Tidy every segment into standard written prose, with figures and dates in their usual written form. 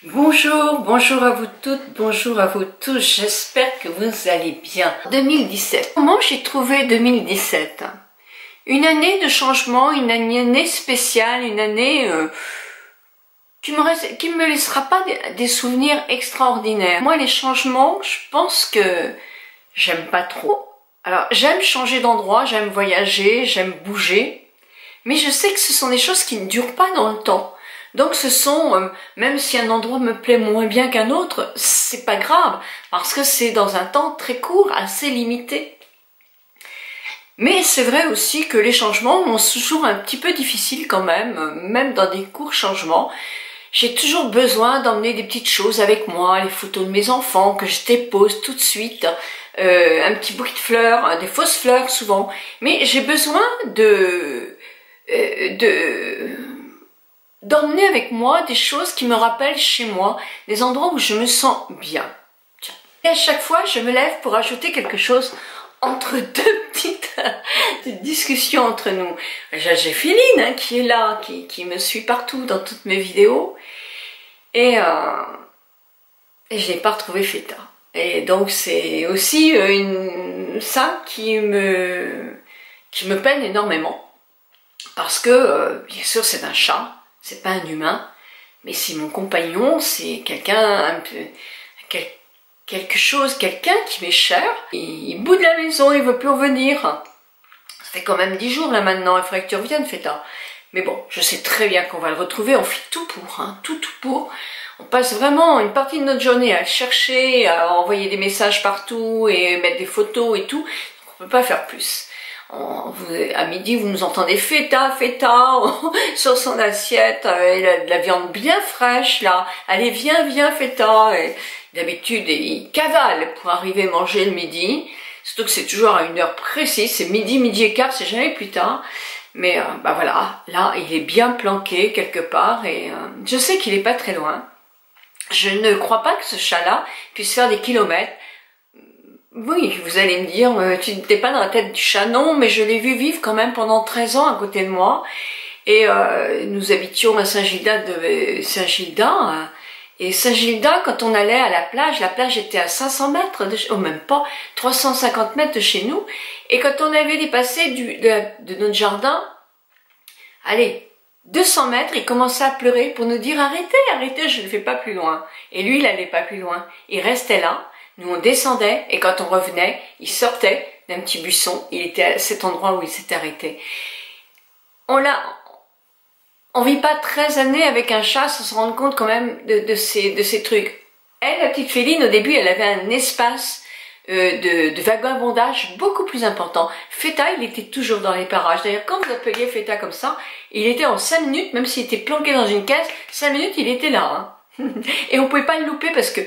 Bonjour, bonjour à vous toutes, bonjour à vous tous, j'espère que vous allez bien. 2017. Comment j'ai trouvé 2017? Une année de changement, une année spéciale, une année qui me laissera pas des souvenirs extraordinaires. Moi, les changements, je pense que j'aime pas trop. Alors, j'aime changer d'endroit, j'aime voyager, j'aime bouger, mais je sais que ce sont des choses qui ne durent pas dans le temps. Donc ce sont, même si un endroit me plaît moins bien qu'un autre, c'est pas grave, parce que c'est dans un temps très court, assez limité. Mais c'est vrai aussi que les changements sont toujours un petit peu difficiles quand même dans des courts changements. J'ai toujours besoin d'emmener des petites choses avec moi, les photos de mes enfants que je dépose tout de suite, un petit bouquet de fleurs, des fausses fleurs souvent. Mais j'ai besoin d'emmener avec moi des choses qui me rappellent chez moi, des endroits où je me sens bien. Tiens. Et à chaque fois, je me lève pour ajouter quelque chose entre deux petites discussions entre nous. J'ai Philine qui est là, qui me suit partout dans toutes mes vidéos. Et je n'ai pas retrouvé Feta. Et donc c'est aussi ça qui me peine énormément. Parce que, bien sûr, c'est un chat. C'est pas un humain, mais c'est mon compagnon, c'est quelqu'un quelqu'un qui m'est cher. Il boude la maison, il veut plus revenir. Ça fait quand même 10 jours là maintenant, il faudrait que tu reviennes, Feta. Mais bon, je sais très bien qu'on va le retrouver, on fait tout pour, tout pour. On passe vraiment une partie de notre journée à le chercher, à envoyer des messages partout et mettre des photos et tout. On peut pas faire plus. À midi, vous nous entendez Feta sur son assiette, il a de la viande bien fraîche là. Allez, viens Feta. D'habitude, il cavale pour arriver manger le midi. Surtout que c'est toujours à une heure précise, c'est midi et quart, c'est jamais plus tard. Mais bah voilà, là, il est bien planqué quelque part et je sais qu'il est pas très loin. Je ne crois pas que ce chat-là puisse faire des kilomètres. Oui, vous allez me dire, tu n'étais pas dans la tête du chat. Non, mais je l'ai vu vivre quand même pendant 13 ans à côté de moi. Et nous habitions à Saint-Gilda et Saint-Gilda, quand on allait à la plage était à 500 mètres, même pas, 350 mètres de chez nous. Et quand on avait dépassé de notre jardin, allez, 200 mètres, il commençait à pleurer pour nous dire arrêtez, je ne vais pas plus loin. Et lui, il n'allait pas plus loin. Il restait là. Nous, on descendait et quand on revenait, il sortait d'un petit buisson. Il était à cet endroit où il s'était arrêté. On vit pas 13 années avec un chat sans se rendre compte quand même de ces trucs. Elle, la petite Féline, au début, elle avait un espace de vagabondage beaucoup plus important. Feta, il était toujours dans les parages. D'ailleurs, quand vous appeliez Feta comme ça, il était en 5 minutes, même s'il était planqué dans une caisse, 5 minutes, il était là. Et on pouvait pas le louper parce que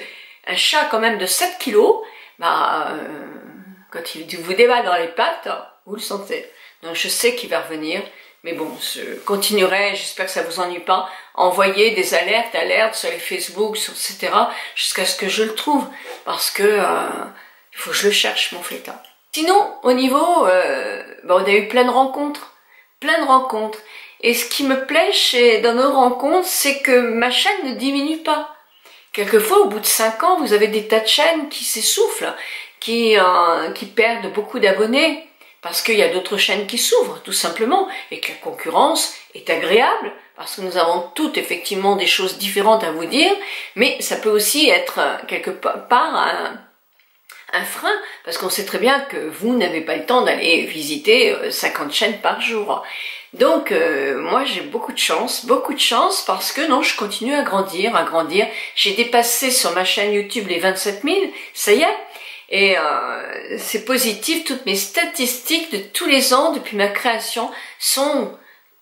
un chat quand même de 7 kilos, quand il vous débat dans les pattes, vous le sentez. Donc je sais qu'il va revenir, mais bon, je continuerai, j'espère que ça vous ennuie pas, à envoyer des alertes sur les Facebook, etc., jusqu'à ce que je le trouve, parce que il faut que je le cherche, mon Feta. Sinon, au niveau, on a eu plein de rencontres, et ce qui me plaît dans nos rencontres, c'est que ma chaîne ne diminue pas. Quelquefois, au bout de 5 ans, vous avez des tas de chaînes qui s'essoufflent, qui perdent beaucoup d'abonnés, parce qu'il y a d'autres chaînes qui s'ouvrent, tout simplement, et que la concurrence est agréable, parce que nous avons toutes effectivement des choses différentes à vous dire, mais ça peut aussi être quelque part un frein, parce qu'on sait très bien que vous n'avez pas le temps d'aller visiter 50 chaînes par jour. Donc moi j'ai beaucoup de chance parce que non, je continue à grandir. J'ai dépassé sur ma chaîne YouTube les 27 000, ça y est, et c'est positif, toutes mes statistiques de tous les ans depuis ma création sont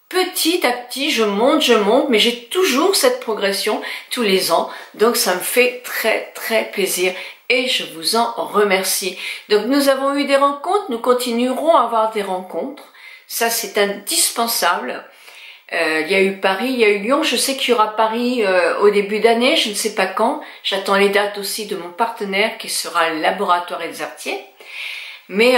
petit à petit, je monte, mais j'ai toujours cette progression tous les ans, donc ça me fait très plaisir. Et je vous en remercie. Donc nous avons eu des rencontres, nous continuerons à avoir des rencontres. Ça c'est indispensable. Il y a eu Paris, il y a eu Lyon. Je sais qu'il y aura Paris au début d'année, je ne sais pas quand. J'attends les dates aussi de mon partenaire qui sera le laboratoire Exartier. Mais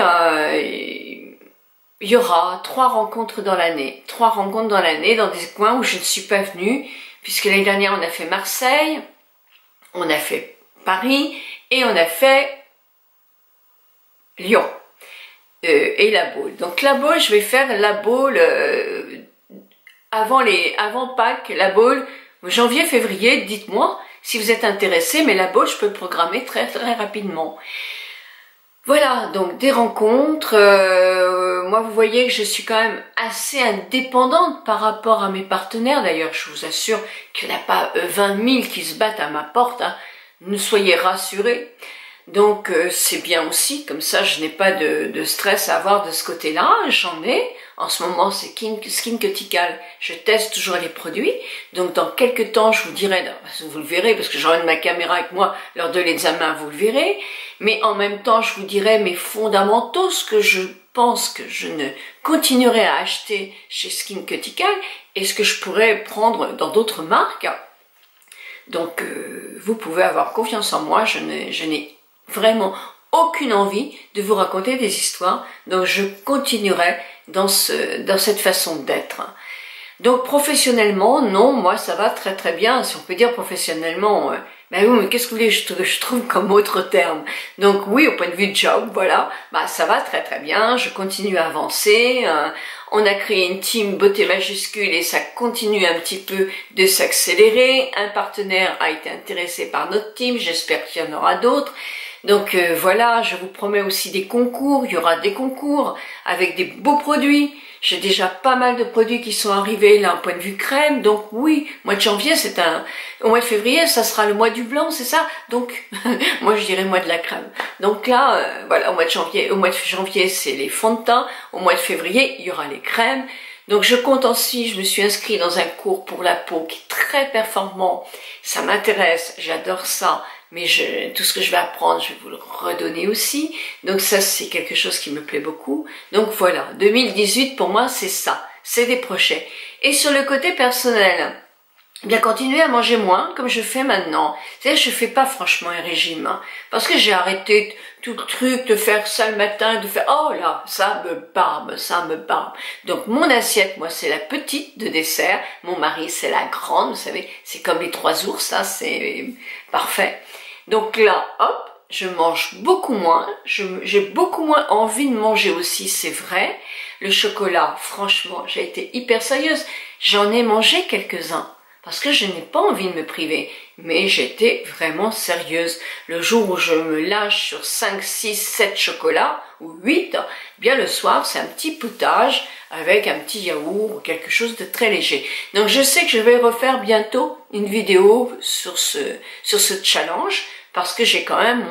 il y aura 3 rencontres dans l'année. 3 rencontres dans l'année dans des coins où je ne suis pas venue. Puisque l'année dernière on a fait Marseille. On a fait Paris et on a fait Lyon et La Baule. Donc La Baule, je vais faire La Baule avant Pâques, La Baule, janvier, février, dites-moi si vous êtes intéressés, mais La Baule, je peux le programmer très très rapidement. Voilà, donc des rencontres, moi vous voyez que je suis quand même assez indépendante par rapport à mes partenaires, d'ailleurs je vous assure qu'il n'y en a pas 20 000 qui se battent à ma porte, hein. Ne soyez rassurés. Donc c'est bien aussi, comme ça je n'ai pas de stress à avoir de ce côté-là, j'en ai. En ce moment c'est Skinceutical, je teste toujours les produits, donc dans quelques temps je vous dirai, vous le verrez parce que j'emmène ma caméra avec moi lors de l'examen, vous le verrez, mais en même temps je vous dirai mes fondamentaux, ce que je pense que je ne continuerai à acheter chez Skinceutical et ce que je pourrais prendre dans d'autres marques. Donc vous pouvez avoir confiance en moi, je n'ai vraiment aucune envie de vous raconter des histoires, donc je continuerai dans cette façon d'être. Donc professionnellement, non, moi ça va très très bien, si on peut dire professionnellement, ben oui, mais qu'est-ce que vous voulez, je trouve comme autre terme. Donc oui, au point de vue de job, voilà, bah ça va très très bien, je continue à avancer, on a créé une team beauté majuscule et ça continue un petit peu de s'accélérer, un partenaire a été intéressé par notre team, j'espère qu'il y en aura d'autres. Donc voilà, je vous promets aussi des concours, il y aura des concours avec des beaux produits. J'ai déjà pas mal de produits qui sont arrivés là, au point de vue crème, donc oui, mois de janvier, au mois de février, ça sera le mois du blanc, c'est ça? Donc, moi je dirais mois de la crème. Donc là, voilà, au mois de janvier, c'est les fonds de teint, au mois de février, il y aura les crèmes. Donc je compte aussi, je me suis inscrite dans un cours pour la peau qui est très performant, ça m'intéresse, j'adore ça. Mais tout ce que je vais apprendre, je vais vous le redonner aussi. Donc ça, c'est quelque chose qui me plaît beaucoup. Donc voilà, 2018 pour moi, c'est ça. C'est des projets. Et sur le côté personnel, bien continuer à manger moins, comme je fais maintenant. C'est-à-dire, je fais pas franchement un régime. Hein, parce que j'ai arrêté tout le truc de faire ça le matin, de faire, oh là, ça me barbe, ça me barbe. Donc mon assiette, moi, c'est la petite de dessert. Mon mari, c'est la grande, vous savez. C'est comme les 3 ours, ça, c'est parfait. Donc là, hop, je mange beaucoup moins, j'ai beaucoup moins envie de manger aussi, c'est vrai. Le chocolat, franchement, j'ai été hyper sérieuse. J'en ai mangé quelques-uns, parce que je n'ai pas envie de me priver. Mais j'étais vraiment sérieuse. Le jour où je me lâche sur 5, 6, 7 chocolats, ou 8, bien le soir, c'est un petit potage avec un petit yaourt ou quelque chose de très léger. Donc je sais que je vais refaire bientôt une vidéo sur ce challenge, parce que j'ai quand même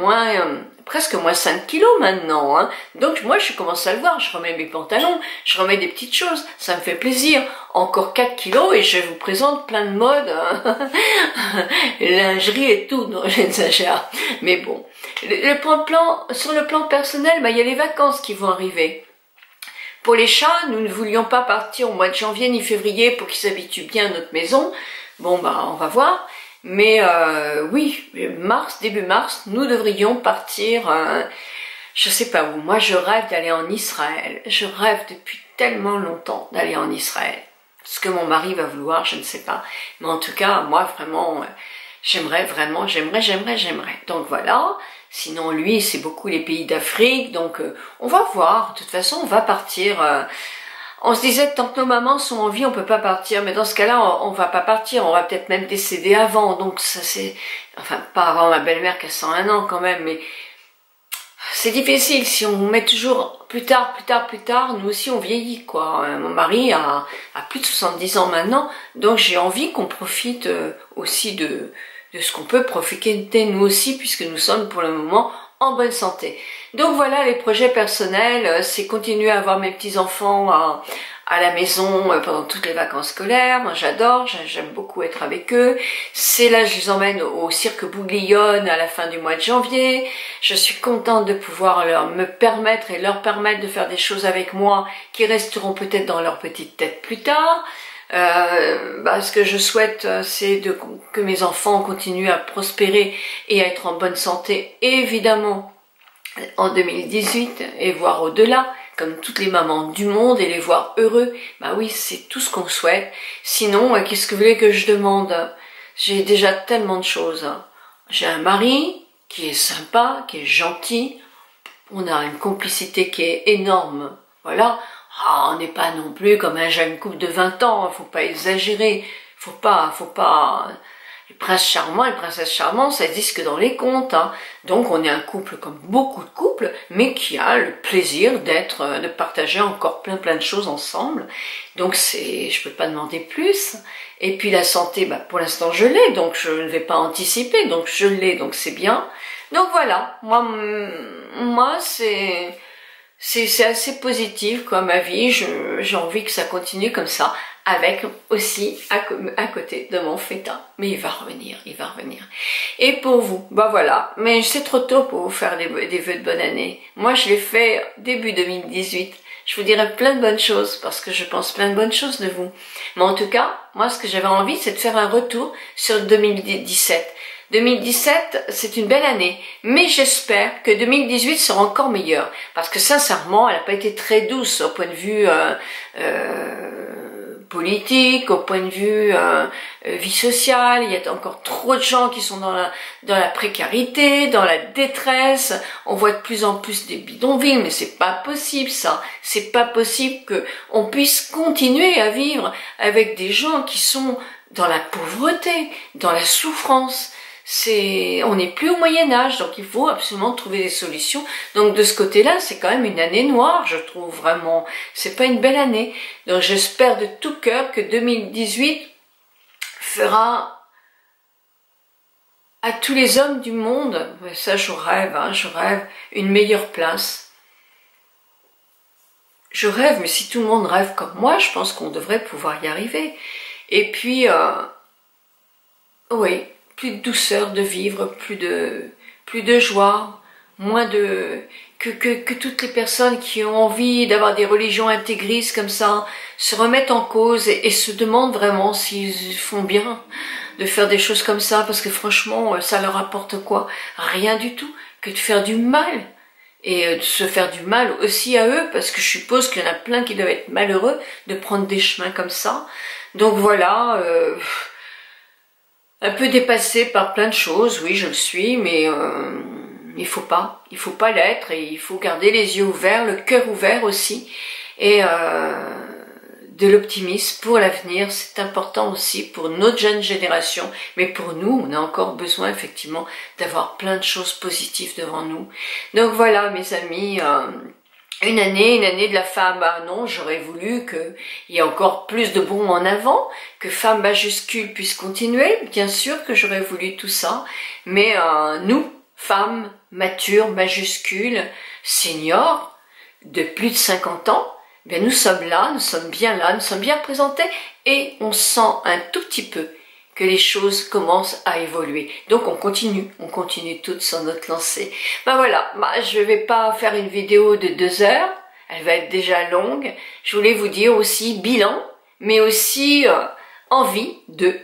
presque moins 5 kilos maintenant. Hein. Donc moi je commence à le voir, je remets mes pantalons, je remets des petites choses, ça me fait plaisir. Encore 4 kilos et je vous présente plein de modes, hein. Lingerie et tout, non j'exagère. Mais bon, sur le plan personnel, bah, il y a les vacances qui vont arriver. Pour les chats, nous ne voulions pas partir au mois de janvier ni février pour qu'ils s'habituent bien à notre maison. Bon, bah, on va voir. Mais oui, début mars, nous devrions partir, je sais pas où. Moi, je rêve d'aller en Israël. Je rêve depuis tellement longtemps d'aller en Israël. Ce que mon mari va vouloir, je ne sais pas. Mais en tout cas, moi, vraiment, j'aimerais. Donc voilà. Sinon, lui, c'est beaucoup les pays d'Afrique. Donc, on va voir. De toute façon, on va partir. On se disait, tant que nos mamans sont en vie, on peut pas partir. Mais dans ce cas-là, on va pas partir. On va peut-être même décéder avant. Donc, ça c'est... Enfin, pas avant ma belle-mère qui a 101 ans quand même. Mais c'est difficile. Si on met toujours plus tard, nous aussi, on vieillit, quoi. Mon mari a plus de 70 ans maintenant. Donc, j'ai envie qu'on profite aussi de ce qu'on peut profiter nous aussi, puisque nous sommes pour le moment en bonne santé. Donc voilà, les projets personnels, c'est continuer à avoir mes petits-enfants à la maison pendant toutes les vacances scolaires. Moi j'adore, j'aime beaucoup être avec eux. C'est là je les emmène au cirque Bouglione à la fin du mois de janvier. Je suis contente de pouvoir leur permettre de faire des choses avec moi qui resteront peut-être dans leur petite tête plus tard. Ce que je souhaite, c'est que mes enfants continuent à prospérer et à être en bonne santé, évidemment, en 2018 et voire au-delà, comme toutes les mamans du monde, et les voir heureux. Bah oui, c'est tout ce qu'on souhaite. Sinon, qu'est-ce que vous voulez que je demande? J'ai déjà tellement de choses. j'ai un mari qui est sympa, qui est gentil, on a une complicité qui est énorme, voilà. Ah, on n'est pas non plus comme un jeune couple de 20 ans, faut pas exagérer, faut pas, les princes charmants et les princesses charmantes, ça existe que dans les contes, hein. Donc on est un couple comme beaucoup de couples, mais qui a le plaisir de partager encore plein de choses ensemble. Donc je peux pas demander plus. Et puis la santé, bah, pour l'instant je l'ai, donc je ne vais pas anticiper, donc je l'ai, donc c'est bien. Donc voilà, moi c'est assez positif quoi ma vie, j'ai envie que ça continue comme ça, avec aussi à côté de mon fêtin. Mais il va revenir, il va revenir. Et pour vous, bah voilà, mais c'est trop tôt pour vous faire des vœux de bonne année. Moi je l'ai fait début 2018. Je vous dirai plein de bonnes choses, parce que je pense plein de bonnes choses de vous. Mais en tout cas, moi ce que j'avais envie, c'est de faire un retour sur 2017. 2017, c'est une belle année, mais j'espère que 2018 sera encore meilleur, parce que sincèrement, elle n'a pas été très douce au point de vue politique, au point de vue vie sociale. Il y a encore trop de gens qui sont dans la précarité, dans la détresse. On voit de plus en plus des bidonvilles, mais c'est pas possible ça. C'est pas possible que on puisse continuer à vivre avec des gens qui sont dans la pauvreté, dans la souffrance. On n'est plus au Moyen-Âge, donc il faut absolument trouver des solutions. Donc de ce côté-là, c'est quand même une année noire, je trouve vraiment. C'est pas une belle année. Donc j'espère de tout cœur que 2018 fera à tous les hommes du monde, ça je rêve, hein, je rêve, une meilleure place. Je rêve, mais si tout le monde rêve comme moi, je pense qu'on devrait pouvoir y arriver. Et puis, oui, plus de douceur de vivre, plus de joie, moins que toutes les personnes qui ont envie d'avoir des religions intégristes comme ça se remettent en cause et se demandent vraiment s'ils font bien de faire des choses comme ça, parce que franchement, ça leur apporte quoi? Rien du tout, que de faire du mal. Et de se faire du mal aussi à eux, parce que je suppose qu'il y en a plein qui doivent être malheureux de prendre des chemins comme ça. Donc voilà, un peu dépassée par plein de choses, oui je le suis, mais il faut pas l'être, et il faut garder les yeux ouverts, le cœur ouvert aussi, et de l'optimisme pour l'avenir. C'est important aussi pour notre jeune génération, mais pour nous, on a encore besoin effectivement d'avoir plein de choses positives devant nous. Donc voilà mes amis, une année de la femme, ah non, j'aurais voulu qu'il y ait encore plus de bons en avant, que femme majuscule puisse continuer, bien sûr que j'aurais voulu tout ça, mais nous, femmes matures, majuscules, seniors, de plus de 50 ans, bien nous sommes là, nous sommes bien là, nous sommes bien représentés, et on sent un tout petit peu que les choses commencent à évoluer. Donc on continue toutes sur notre lancée. Ben voilà, je vais pas faire une vidéo de 2 heures, elle va être déjà longue. Je voulais vous dire aussi bilan, mais aussi envie de.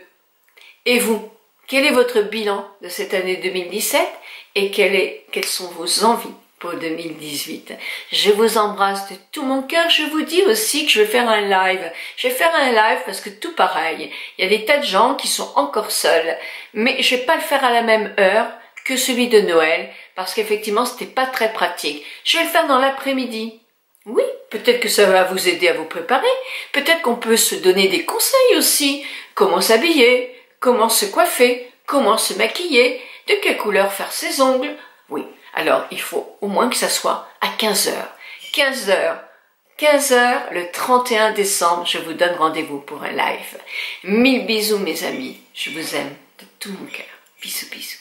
Et vous, quel est votre bilan de cette année 2017 et quelles sont vos envies pour 2018. Je vous embrasse de tout mon cœur. Je vous dis aussi que je vais faire un live. Je vais faire un live parce que tout pareil, il y a des tas de gens qui sont encore seuls, mais je vais pas le faire à la même heure que celui de Noël, parce qu'effectivement c'était pas très pratique. Je vais le faire dans l'après-midi. Oui, peut-être que ça va vous aider à vous préparer. Peut-être qu'on peut se donner des conseils aussi. Comment s'habiller, comment se coiffer, comment se maquiller, de quelle couleur faire ses ongles. Oui. Alors, il faut au moins que ça soit à 15 heures. 15 heures, le 31 décembre, je vous donne rendez-vous pour un live. 1000 bisous, mes amis. Je vous aime de tout mon cœur. Bisous, bisous.